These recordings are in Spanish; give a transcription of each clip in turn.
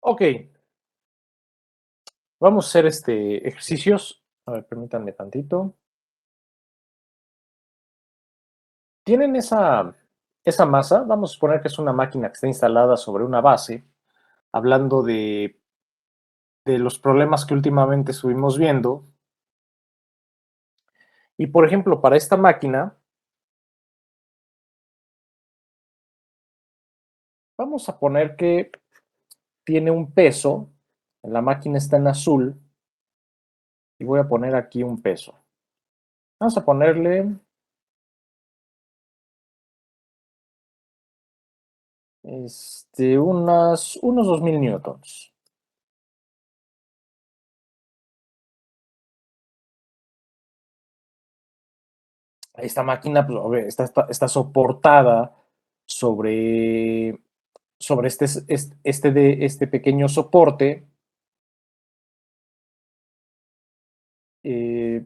Ok, vamos a hacer ejercicios. A ver, permítanme tantito. Tienen esa masa, vamos a suponer que es una máquina que está instalada sobre una base, hablando de los problemas que últimamente estuvimos viendo. Y por ejemplo, para esta máquina, vamos a poner que tiene un peso, la máquina está en azul, y voy a poner aquí un peso. Vamos a ponerle unos 2000 newtons. Esta máquina pues, está soportada sobre, sobre este pequeño soporte eh,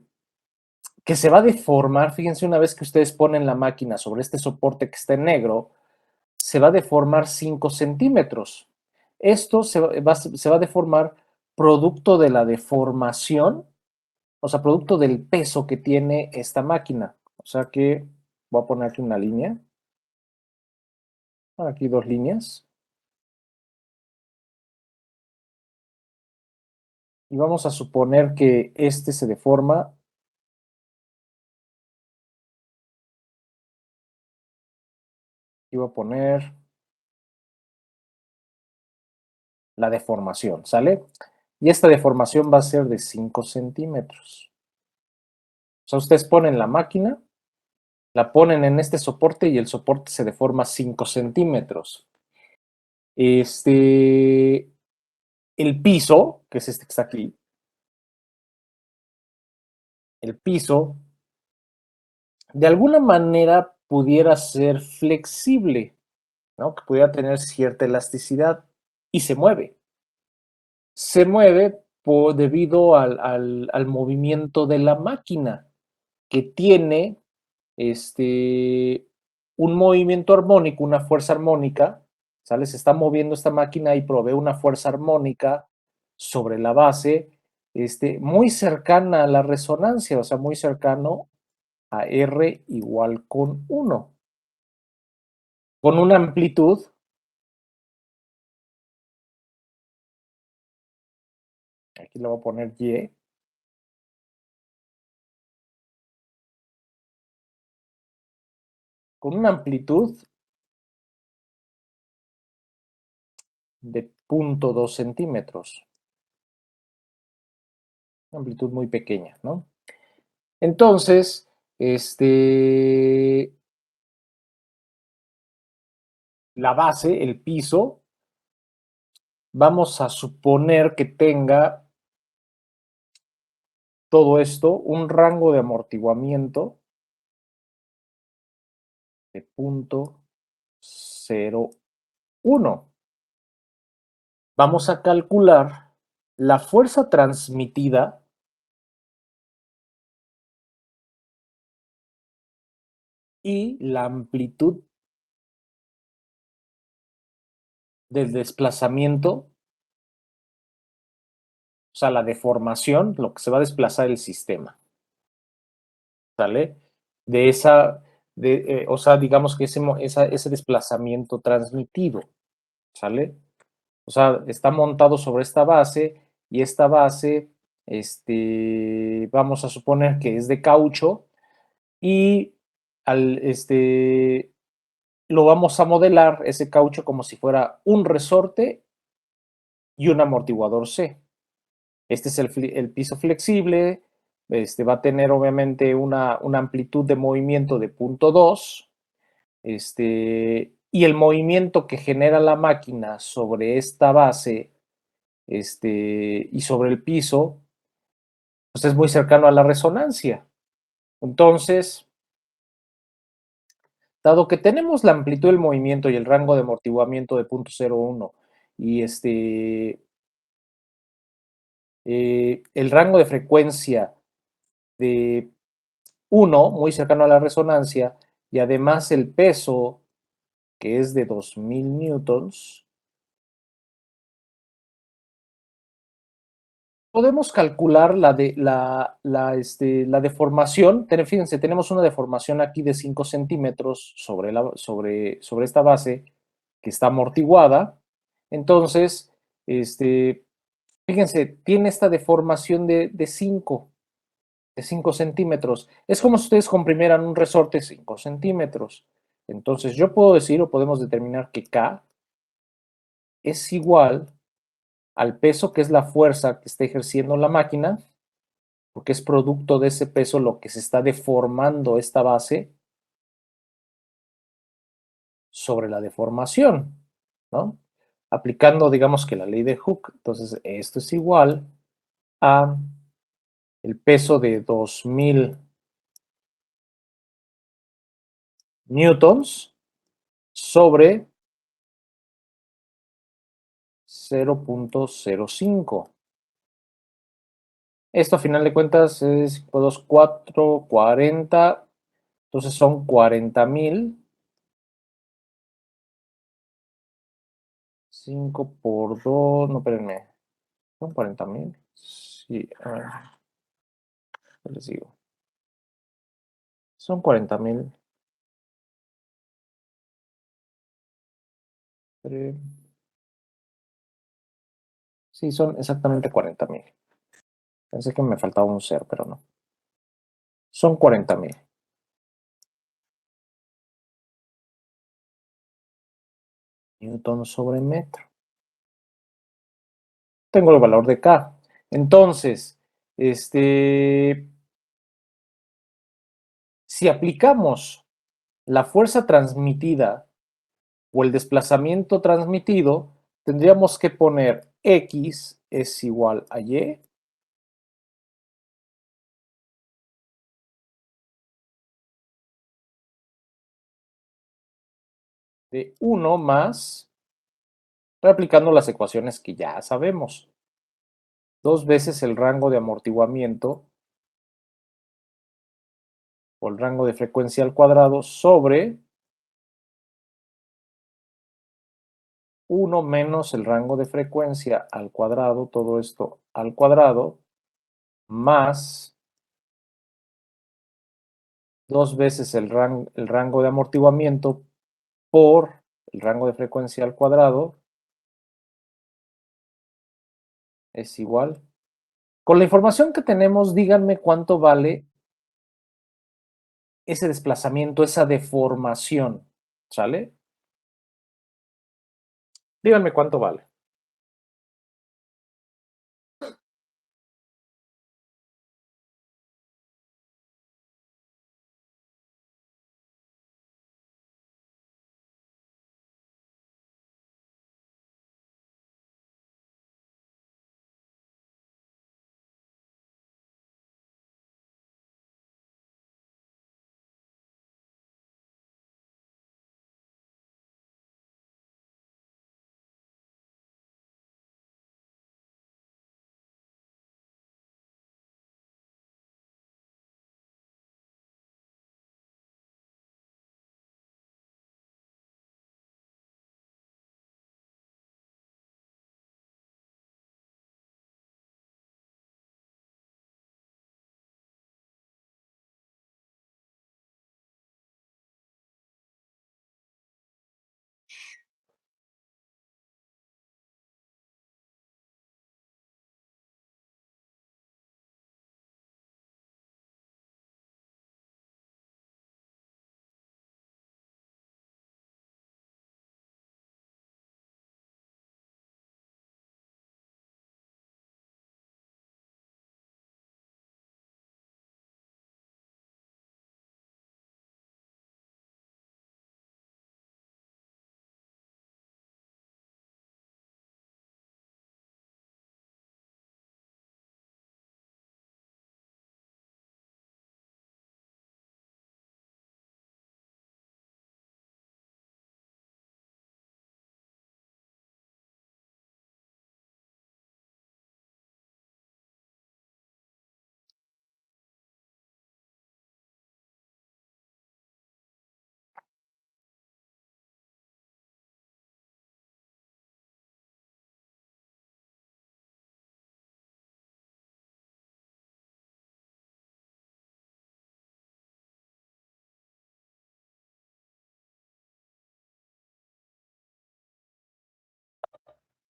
que se va a deformar. Fíjense, una vez que ustedes ponen la máquina sobre este soporte que está en negro, se va a deformar 5 centímetros. Esto se va a deformar producto de la deformación, o sea, producto del peso que tiene esta máquina. O sea que voy a poner aquí una línea, aquí dos líneas, y vamos a suponer que este se deforma. Y voy a poner la deformación, ¿sale? Y esta deformación va a ser de 5 centímetros. O sea, ustedes ponen la máquina, la ponen en este soporte y el soporte se deforma 5 centímetros. Este, el piso, que es este que está aquí, el piso, de alguna manera pudiera ser flexible, ¿no? Que pudiera tener cierta elasticidad y se mueve. Se mueve debido al movimiento de la máquina, que tiene este, un movimiento armónico, una fuerza armónica, ¿sale? Se está moviendo esta máquina y provee una fuerza armónica sobre la base, muy cercana a la resonancia, o sea, muy cercano a R igual con 1, con una amplitud, aquí le voy a poner Y, con una amplitud de 0,2 centímetros, una amplitud muy pequeña, ¿no? Entonces, la base, el piso, vamos a suponer que tenga todo esto un rango de amortiguamiento de 0,01. Vamos a calcular la fuerza transmitida y la amplitud del desplazamiento, o sea, la deformación, lo que se va a desplazar el sistema, ¿sale? De esa, o sea, digamos que ese desplazamiento transmitido, ¿sale? O sea, está montado sobre esta base y esta base, vamos a suponer que es de caucho y al, lo vamos a modelar ese caucho como si fuera un resorte y un amortiguador C. Este es el piso flexible, va a tener obviamente una amplitud de movimiento de 0,2, y el movimiento que genera la máquina sobre esta base y sobre el piso, pues es muy cercano a la resonancia. Entonces, dado que tenemos la amplitud del movimiento y el rango de amortiguamiento de 0,01 y el rango de frecuencia de 1, muy cercano a la resonancia, y además el peso, que es de 2000 newtons, podemos calcular la deformación. Fíjense, tenemos una deformación aquí de 5 centímetros sobre esta base que está amortiguada. Entonces, fíjense, tiene esta deformación de 5 centímetros. Es como si ustedes comprimieran un resorte 5 centímetros. Entonces, yo puedo decir o podemos determinar que K es igual al peso, que es la fuerza que está ejerciendo la máquina, porque es producto de ese peso lo que se está deformando esta base sobre la deformación, ¿no? Aplicando, digamos que la ley de Hooke. Entonces, esto es igual a el peso de 2000 newtons sobre 0.05. Esto a final de cuentas es 2, 4, 40. Entonces son 40,000. 5 por 2, no, espérenme. ¿Son 40,000? Sí, a ver, les digo. Son 40,000. Sí, son exactamente 40,000. Pensé que me faltaba un cero, pero no. Son 40,000 newton sobre metro. Tengo el valor de K. Entonces, si aplicamos la fuerza transmitida o el desplazamiento transmitido, tendríamos que poner X es igual a Y de 1 más, reaplicando las ecuaciones que ya sabemos, 2 veces el rango de amortiguamiento o el rango de frecuencia al cuadrado sobre 1 menos el rango de frecuencia al cuadrado, todo esto al cuadrado, más 2 veces el rango de amortiguamiento por el rango de frecuencia al cuadrado es igual. Con la información que tenemos, díganme cuánto vale ese desplazamiento, esa deformación, ¿sale? Díganme cuánto vale.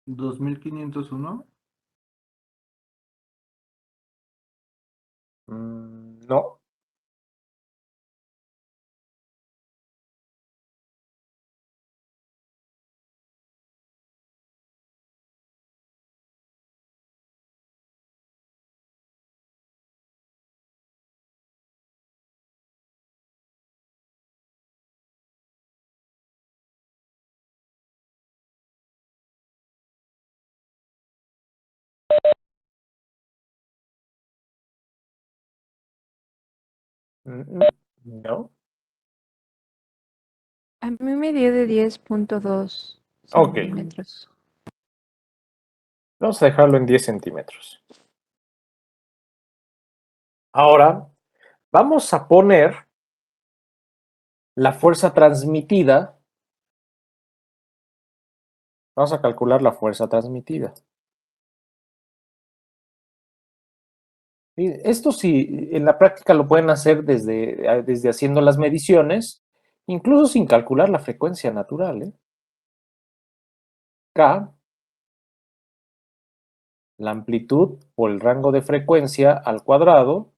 2501. No. No. A mí me dio de 10.2 Ok. centímetros. Vamos a dejarlo en 10 centímetros. Ahora, vamos a poner la fuerza transmitida. Vamos a calcular la fuerza transmitida. Y esto sí, en la práctica lo pueden hacer desde haciendo las mediciones, incluso sin calcular la frecuencia natural, ¿eh? K, la amplitud por el rango de frecuencia al cuadrado,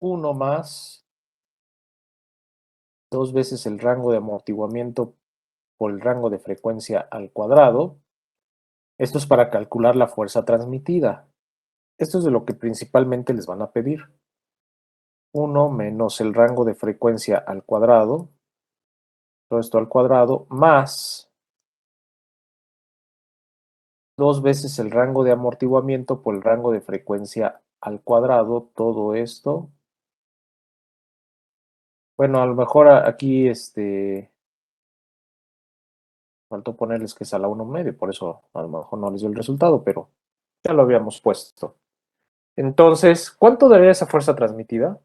1 más 2 veces el rango de amortiguamiento por el rango de frecuencia al cuadrado. Esto es para calcular la fuerza transmitida. Esto es de lo que principalmente les van a pedir. 1 menos el rango de frecuencia al cuadrado, todo esto al cuadrado, más 2 veces el rango de amortiguamiento por el rango de frecuencia al cuadrado, todo esto. Bueno, a lo mejor aquí faltó ponerles que es a la 1 medio, por eso a lo mejor no les dio el resultado, pero ya lo habíamos puesto. Entonces, ¿cuánto daría esa fuerza transmitida?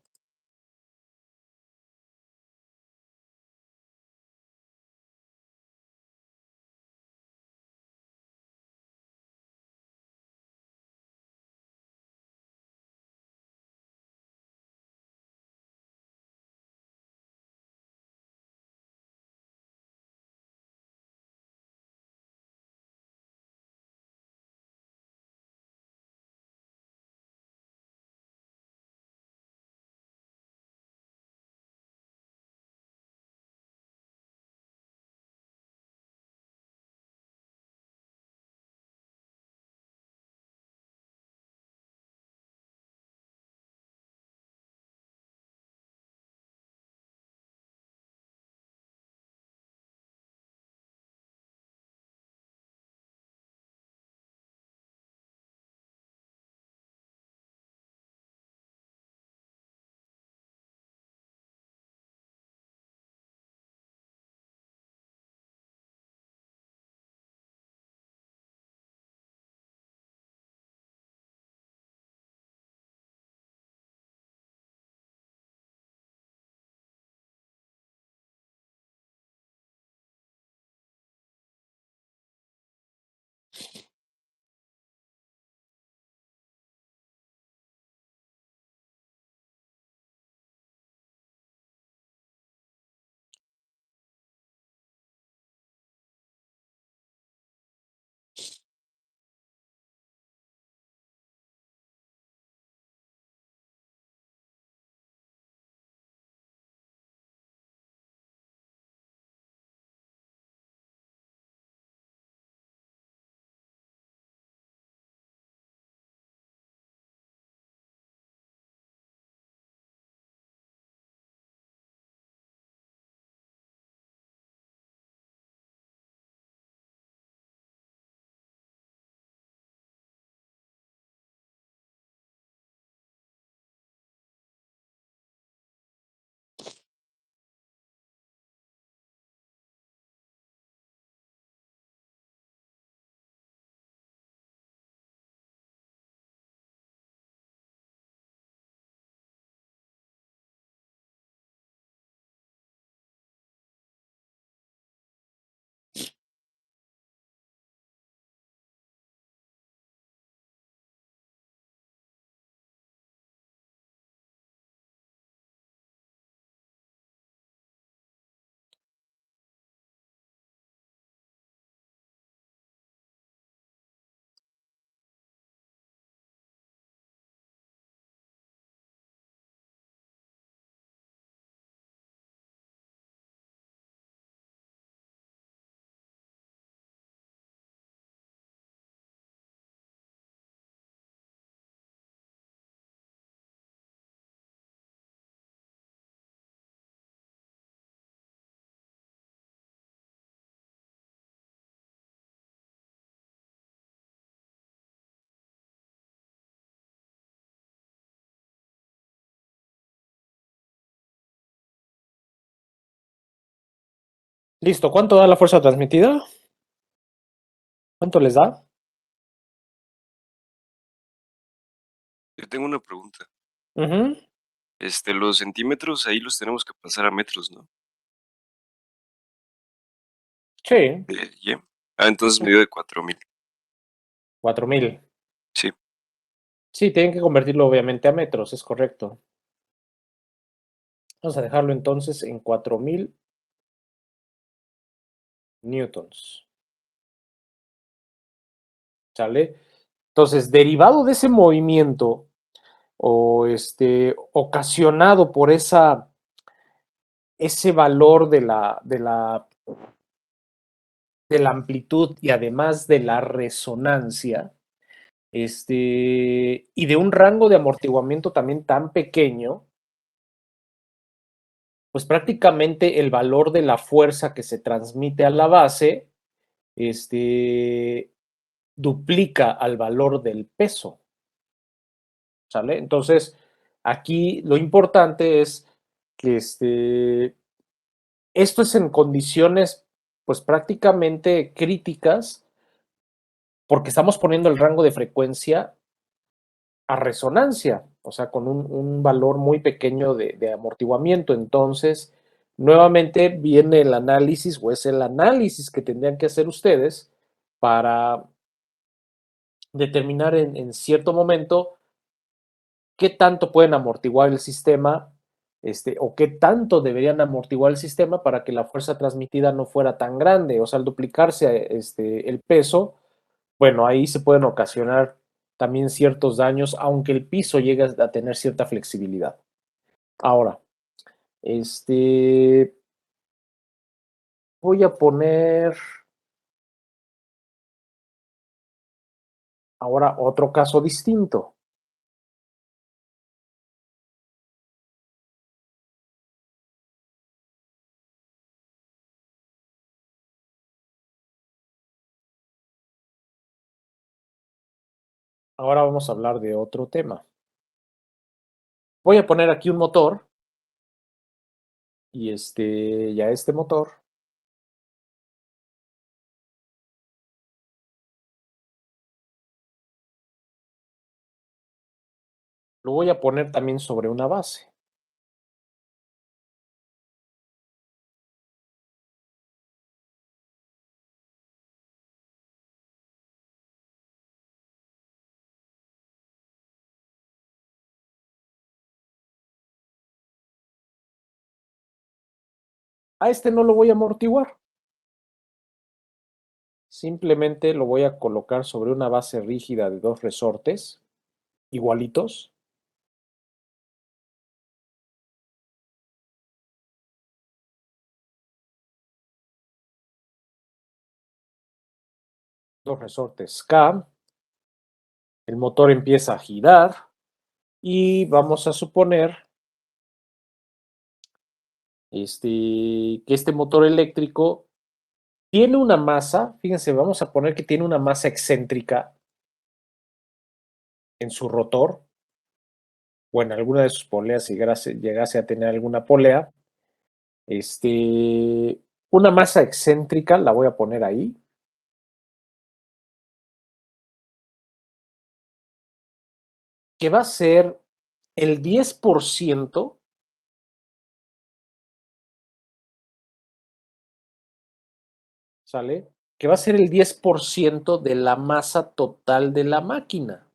Listo, ¿cuánto da la fuerza transmitida? ¿Cuánto les da? Yo tengo una pregunta. Ujú. Los centímetros ahí los tenemos que pasar a metros, ¿no? Sí, Y. Entonces me dio de 4000. 4000. Sí. Sí, tienen que convertirlo obviamente a metros, es correcto. Vamos a dejarlo entonces en 4000 newtons. ¿Sale? Entonces, derivado de ese movimiento o ocasionado por ese valor de la amplitud y además de la resonancia, y de un rango de amortiguamiento también tan pequeño, pues prácticamente el valor de la fuerza que se transmite a la base, duplica al valor del peso, ¿sale? Entonces, aquí lo importante es que esto es en condiciones, pues prácticamente críticas, porque estamos poniendo el rango de frecuencia a resonancia, o sea, con un valor muy pequeño de amortiguamiento. Entonces, nuevamente viene el análisis, o es el análisis que tendrían que hacer ustedes para determinar en cierto momento qué tanto pueden amortiguar el sistema, o qué tanto deberían amortiguar el sistema para que la fuerza transmitida no fuera tan grande. O sea, al duplicarse el peso, bueno, ahí se pueden ocasionar también ciertos daños, aunque el piso llegue a tener cierta flexibilidad. Ahora, voy a poner ahora otro caso distinto. Ahora vamos a hablar de otro tema. Voy a poner aquí un motor y ya este motor lo voy a poner también sobre una base. A este no lo voy a amortiguar. Simplemente lo voy a colocar sobre una base rígida de dos resortes igualitos. Dos resortes K. El motor empieza a girar y vamos a suponer que este motor eléctrico tiene una masa. Fíjense, vamos a poner que tiene una masa excéntrica en su rotor o en alguna de sus poleas si llegase a tener alguna polea. Una masa excéntrica la voy a poner ahí, que va a ser el 10%, ¿sale? Que va a ser el 10% de la masa total de la máquina,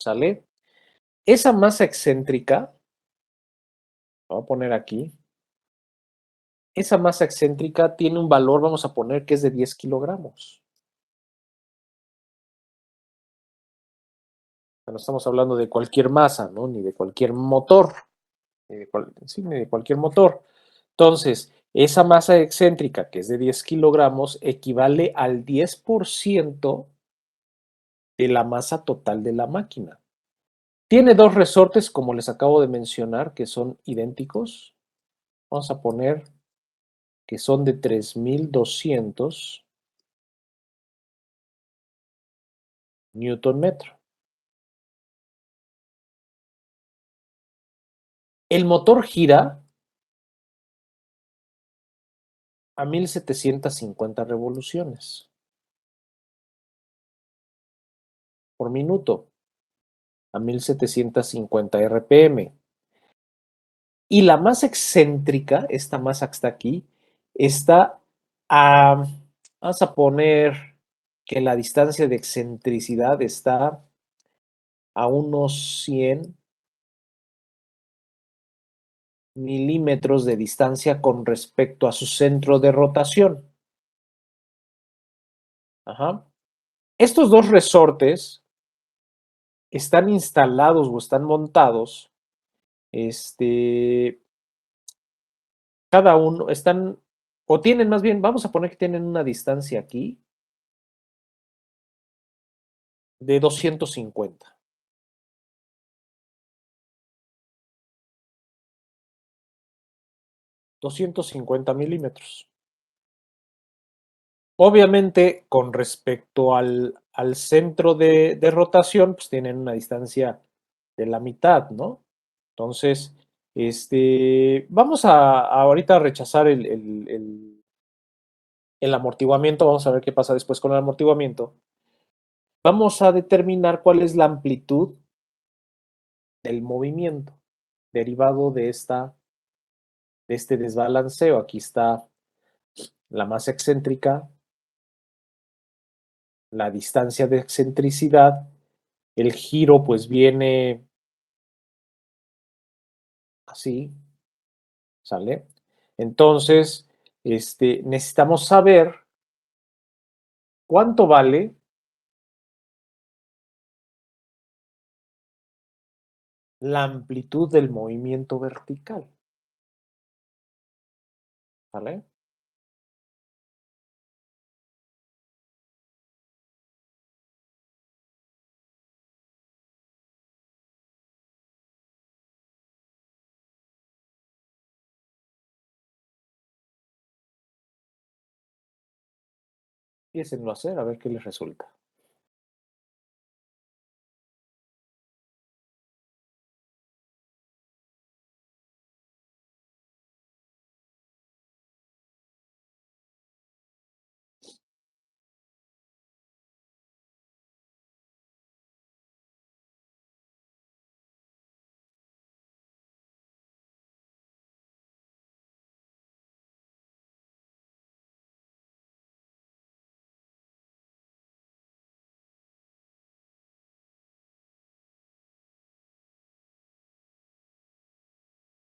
¿sale? Esa masa excéntrica, la voy a poner aquí, esa masa excéntrica tiene un valor, vamos a poner que es de 10 kilogramos. No estamos hablando de cualquier masa, ¿no? Ni de cualquier motor, sí, ni de cualquier motor. Entonces, esa masa excéntrica, que es de 10 kilogramos, equivale al 10% de la masa total de la máquina. Tiene dos resortes, como les acabo de mencionar, que son idénticos. Vamos a poner que son de 3200 Newton metro. El motor gira, a 1750 revoluciones por minuto, a 1750 RPM. Y la más excéntrica, esta masa que está aquí, está a, vamos a poner que la distancia de excentricidad está a unos 100 milímetros de distancia con respecto a su centro de rotación. Ajá. Estos dos resortes están instalados o están montados, cada uno están, o tienen más bien, vamos a poner que tienen una distancia aquí de 250. 250 milímetros. Obviamente, con respecto al centro de rotación, pues tienen una distancia de la mitad, ¿no? Entonces, vamos a ahorita rechazar el amortiguamiento, vamos a ver qué pasa después con el amortiguamiento. Vamos a determinar cuál es la amplitud del movimiento derivado de este desbalanceo. Aquí está la masa excéntrica, la distancia de excentricidad, el giro pues viene así, ¿sale? Entonces, necesitamos saber cuánto vale la amplitud del movimiento vertical, ¿vale? Empiecenlo a hacer, a ver qué les resulta.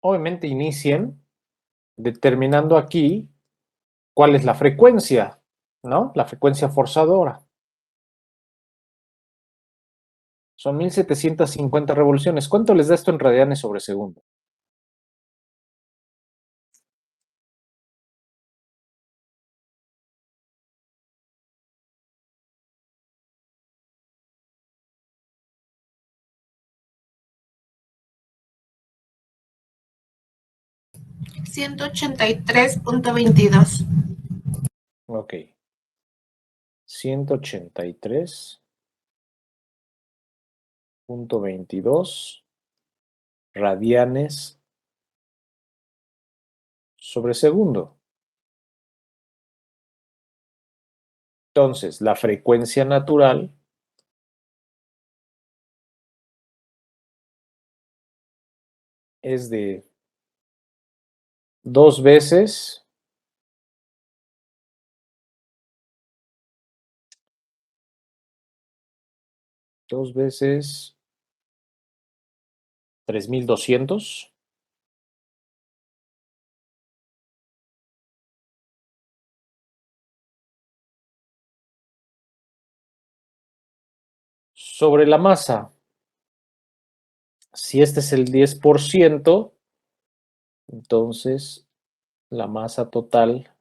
Obviamente inicien determinando aquí cuál es la frecuencia, ¿no? La frecuencia forzadora. Son 1750 revoluciones. ¿Cuánto les da esto en radianes sobre segundo? Ciento ochenta y tres punto veintidós. Ok. 183.22 radianes sobre segundo. Entonces, la frecuencia natural es de dos veces dos veces 3200 sobre la masa. Si este es el 10%, entonces la masa total,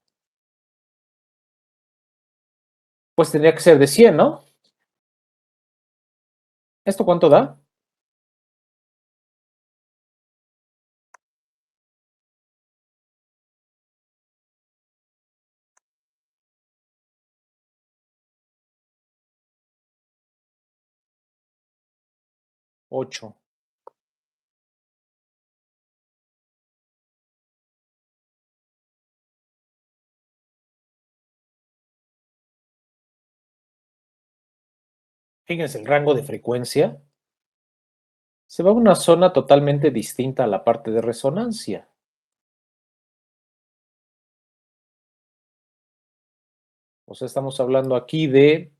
pues tendría que ser de 100, ¿no? ¿Esto cuánto da? Ocho. fíjense, el rango de frecuencia se va a una zona totalmente distinta a la parte de resonancia. O sea, estamos hablando aquí de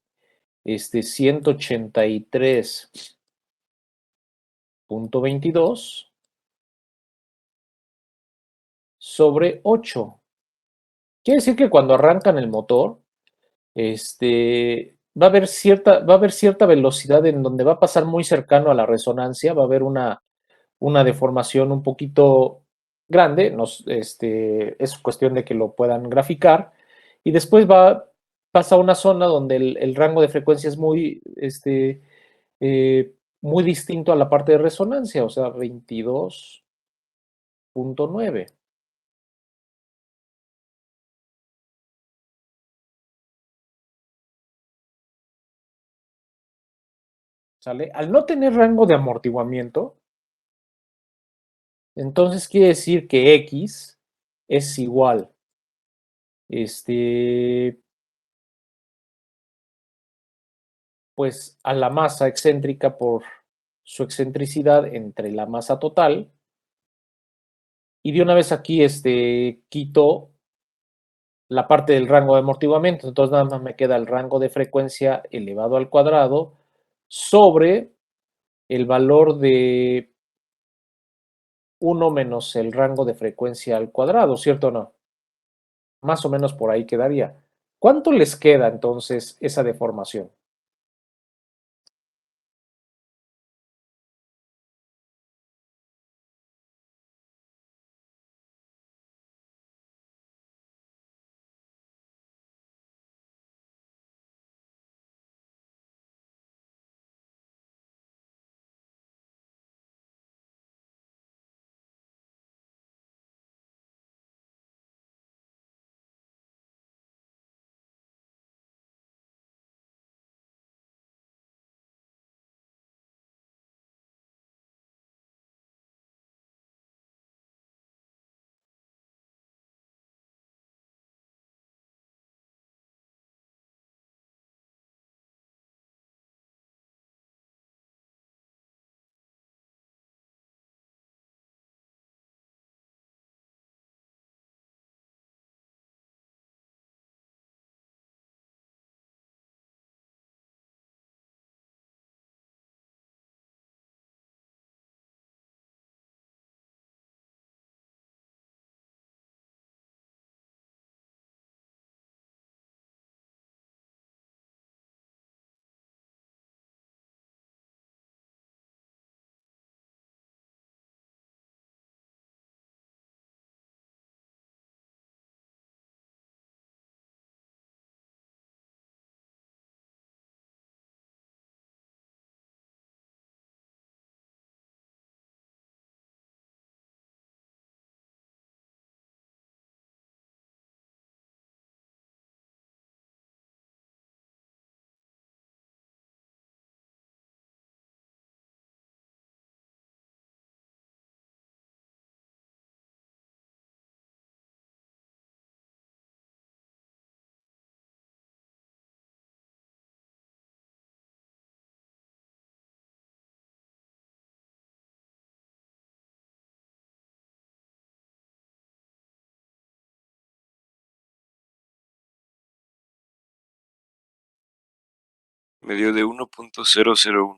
183.22 sobre 8. Quiere decir que cuando arrancan el motor, va a haber cierta velocidad en donde va a pasar muy cercano a la resonancia, va a haber una deformación un poquito grande, es cuestión de que lo puedan graficar, y después pasa a una zona donde el rango de frecuencia es muy distinto a la parte de resonancia, o sea, 22.9. ¿Sale? Al no tener rango de amortiguamiento, entonces quiere decir que X es igual, este, pues a la masa excéntrica por su excentricidad entre la masa total. Y de una vez aquí quito la parte del rango de amortiguamiento, entonces nada más me queda el rango de frecuencia elevado al cuadrado sobre el valor de 1 menos el rango de frecuencia al cuadrado, ¿cierto o no? Más o menos por ahí quedaría. ¿Cuánto les queda entonces esa deformación? Me dio de 1.001.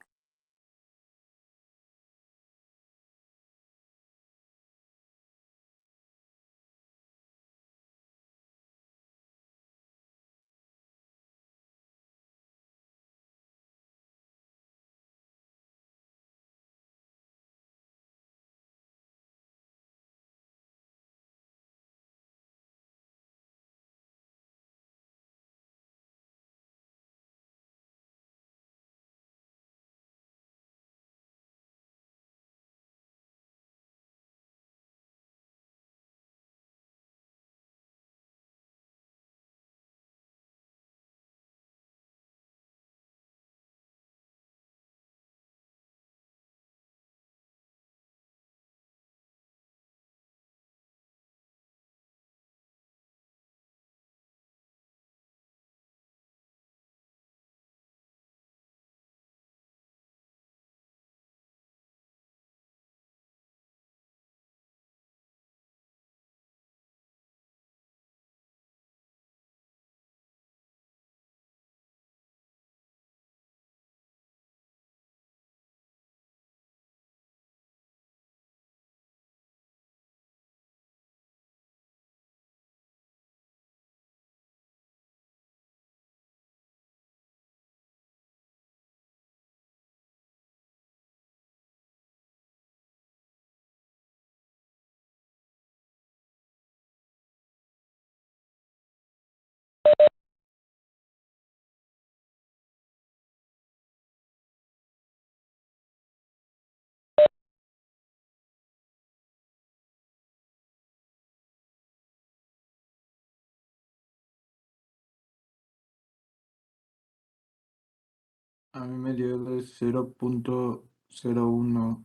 A mí me dio de 0.01.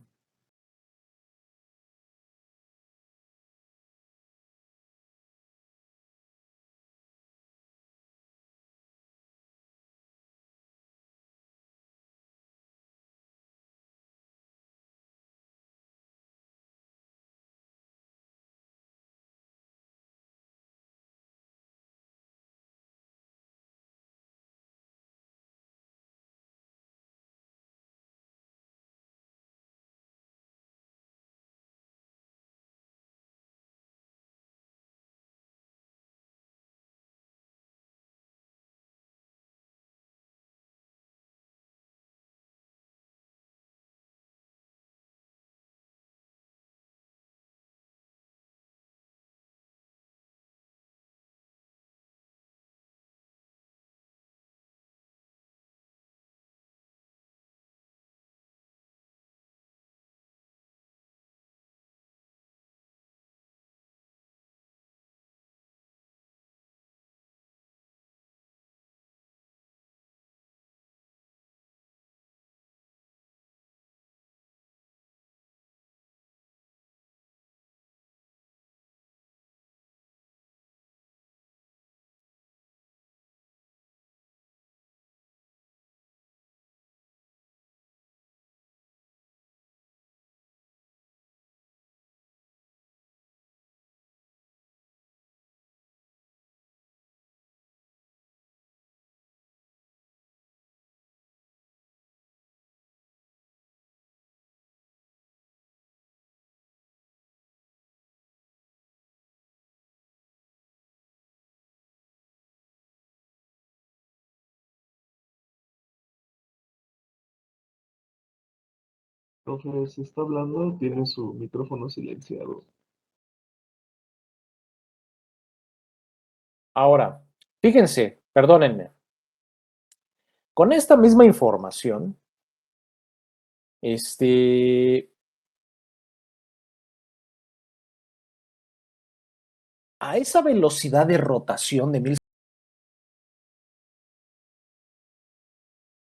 Profe, si está hablando, tiene su micrófono silenciado. Ahora, fíjense, perdónenme, con esta misma información, a esa velocidad de rotación de 1000,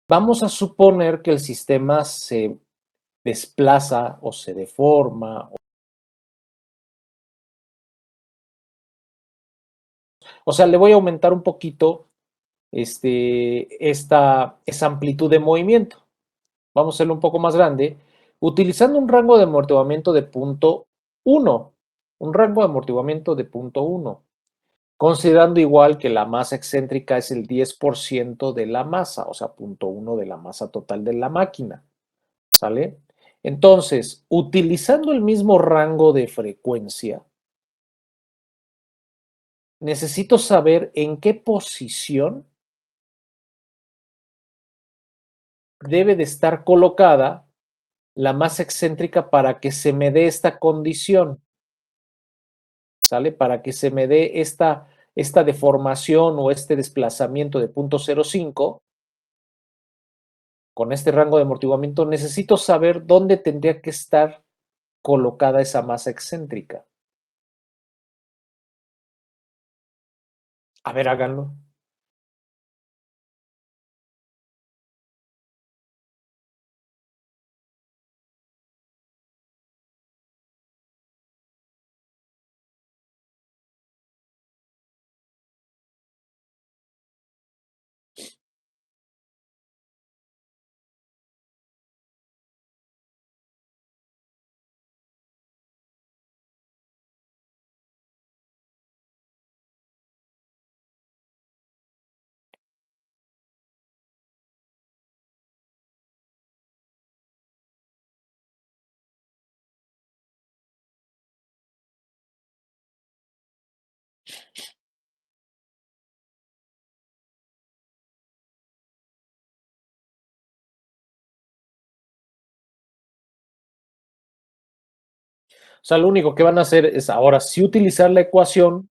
vamos a suponer que el sistema se desplaza o se deforma. O sea, le voy a aumentar un poquito esa amplitud de movimiento. Vamos a hacerlo un poco más grande, utilizando un rango de amortiguamiento de 0.1. Un rango de amortiguamiento de 0.1. Considerando igual que la masa excéntrica es el 10% de la masa, o sea, 0.1 de la masa total de la máquina. ¿Sale? Entonces, utilizando el mismo rango de frecuencia, necesito saber en qué posición debe de estar colocada la masa excéntrica para que se me dé esta condición, ¿sale? Para que se me dé esta deformación o este desplazamiento de 0.05 con este rango de amortiguamiento, necesito saber dónde tendría que estar colocada esa masa excéntrica. A ver, háganlo. O sea, lo único que van a hacer es ahora sí utilizar la ecuación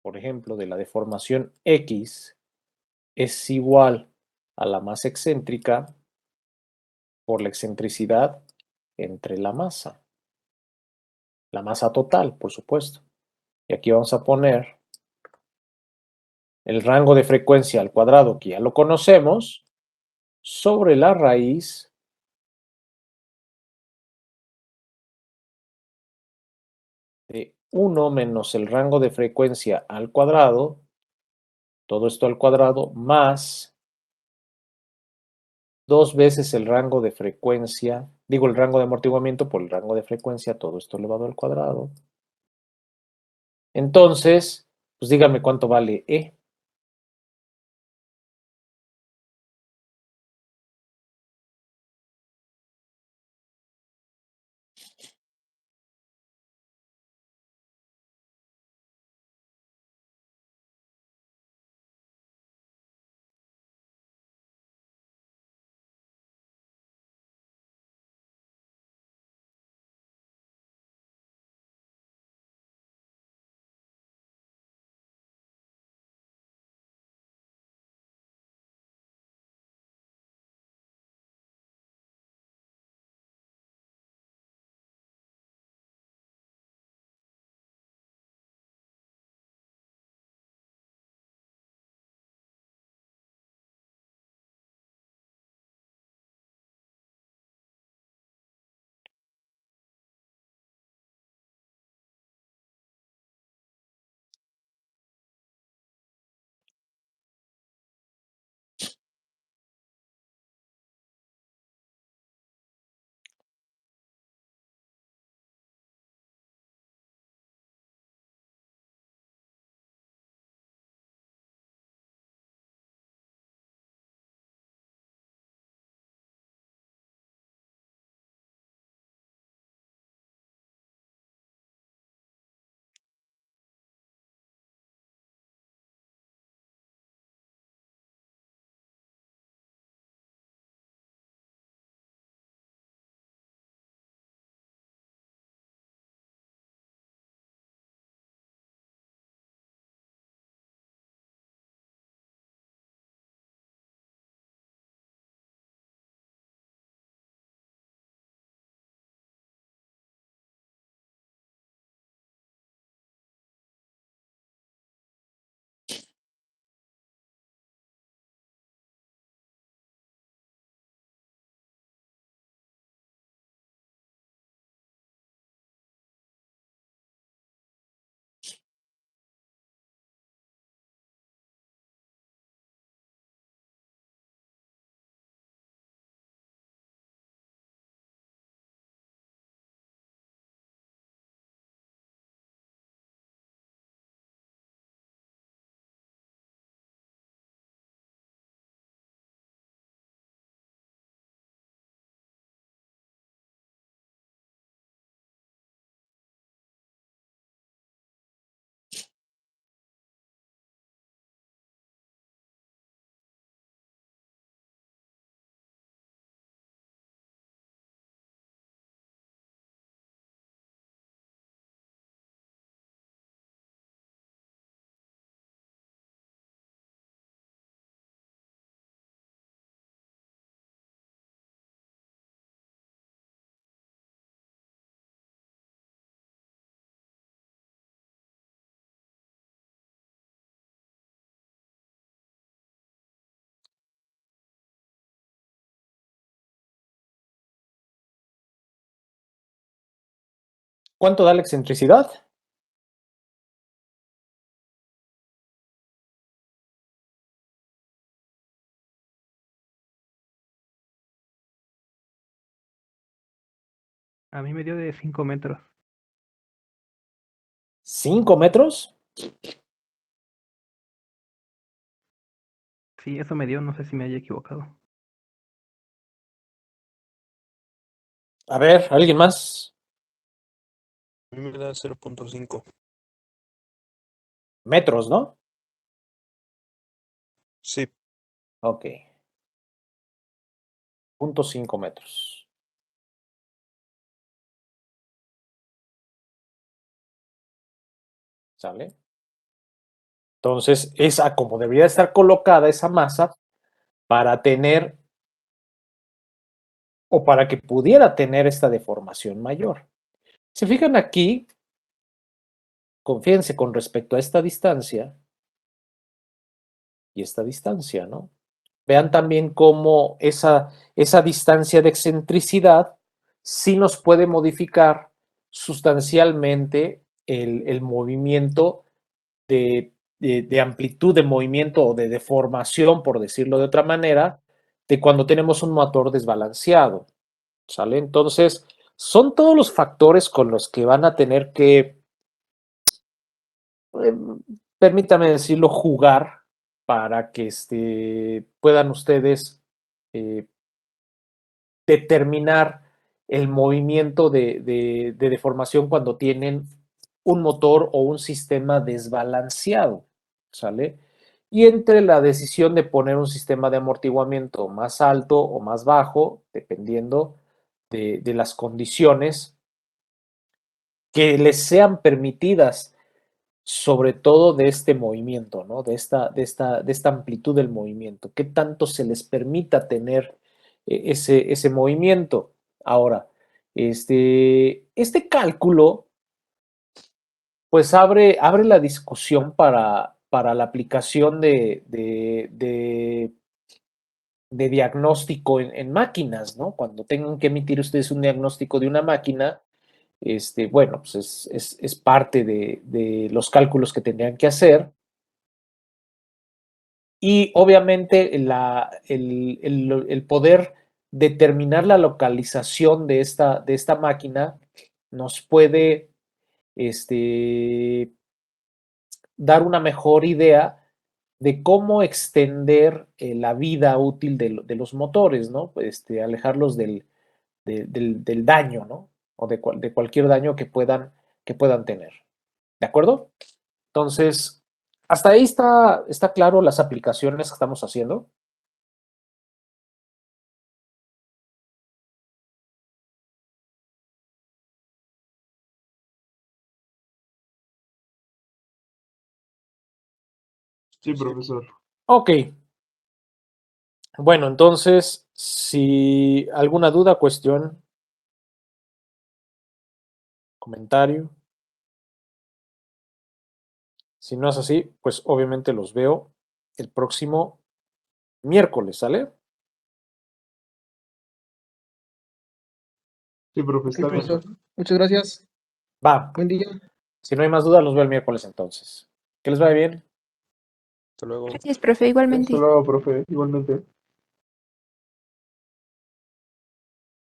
por ejemplo, de la deformación X es igual a la masa excéntrica por la excentricidad entre la masa total, por supuesto. Y aquí vamos a poner el rango de frecuencia al cuadrado, que ya lo conocemos, sobre la raíz de 1 menos el rango de frecuencia al cuadrado, todo esto al cuadrado, más 2 veces el rango de frecuencia, digo el rango de amortiguamiento por el rango de frecuencia, todo esto elevado al cuadrado. Entonces, pues dígame cuánto vale E. ¿Cuánto da la excentricidad? A mí me dio de 5 metros. ¿5 metros? Sí, eso me dio, no sé si me haya equivocado. A ver, ¿alguien más? A mí me da 0.5. Metros, ¿no? Sí, Ok. 0.5 metros. ¿Sale? Entonces, es a como debería estar colocada esa masa para tener o para que pudiera tener esta deformación mayor. Se fijan aquí, fíjense con respecto a esta distancia y esta distancia, ¿no? Vean también cómo esa distancia de excentricidad sí nos puede modificar sustancialmente el movimiento de amplitud de movimiento o de deformación, por decirlo de otra manera, de cuando tenemos un motor desbalanceado, ¿sale? Entonces, son todos los factores con los que van a tener que, permítame decirlo, jugar para que puedan ustedes determinar el movimiento de deformación cuando tienen un motor o un sistema desbalanceado, ¿sale? Y entre la decisión de poner un sistema de amortiguamiento más alto o más bajo, dependiendo de las condiciones que les sean permitidas, sobre todo de este movimiento, ¿no? De esta amplitud del movimiento, qué tanto se les permita tener ese movimiento. Ahora, este cálculo pues abre la discusión para la aplicación de diagnóstico en máquinas, ¿no? Cuando tengan que emitir ustedes un diagnóstico de una máquina, bueno, pues es parte de los cálculos que tendrían que hacer. Y obviamente el poder determinar la localización de esta máquina nos puede dar una mejor idea de cómo extender la vida útil de los motores, ¿no? Alejarlos del daño, ¿no? O de cualquier daño que puedan tener. ¿De acuerdo? Entonces, hasta ahí está claro las aplicaciones que estamos haciendo. Sí, profesor. Ok. Bueno, entonces, si alguna duda, cuestión, comentario. Si no es así, pues obviamente los veo el próximo miércoles, ¿sale? Sí, profe, está bien. profesor. Muchas gracias. Va. Buen día. Si no hay más dudas, los veo el miércoles entonces. Que les vaya bien. Hasta luego. Gracias, profe, igualmente. Hasta luego, profe. Igualmente.